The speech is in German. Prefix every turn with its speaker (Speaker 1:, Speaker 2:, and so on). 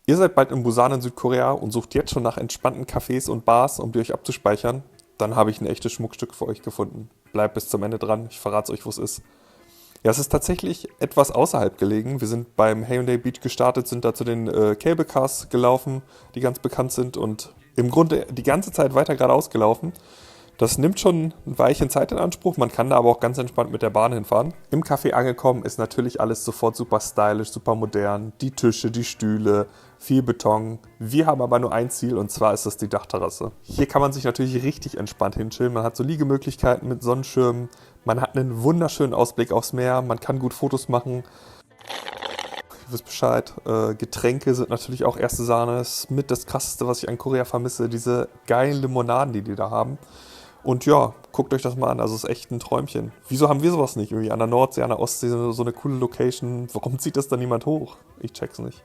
Speaker 1: Ihr seid bald in Busan in Südkorea und sucht jetzt schon nach entspannten Cafés und Bars, um die euch abzuspeichern, dann habe ich ein echtes Schmuckstück für euch gefunden. Bleibt bis zum Ende dran, ich verrate euch, wo es ist. Ja, es ist tatsächlich etwas außerhalb gelegen. Wir sind beim Haeundae Beach gestartet, sind da zu den Cable Cars gelaufen, die ganz bekannt sind und im Grunde die ganze Zeit weiter geradeaus gelaufen. Das nimmt schon ein Weilchen Zeit in Anspruch, man kann da aber auch ganz entspannt mit der Bahn hinfahren. Im Café angekommen ist natürlich alles sofort super stylisch, super modern. Die Tische, die Stühle, viel Beton. Wir haben aber nur ein Ziel und zwar ist das die Dachterrasse. Hier kann man sich natürlich richtig entspannt hinchillen. Man hat so Liegemöglichkeiten mit Sonnenschirmen. Man hat einen wunderschönen Ausblick aufs Meer. Man kann gut Fotos machen. Ihr wisst Bescheid. Getränke sind natürlich auch erste Sahne. Das ist mit das Krasseste, was ich an Korea vermisse. Diese geilen Limonaden, die da haben. Und ja, guckt euch das mal an, also es ist echt ein Träumchen. Wieso haben wir sowas nicht? Irgendwie an der Nordsee, an der Ostsee, so eine coole Location. Warum zieht das da niemand hoch? Ich check's nicht.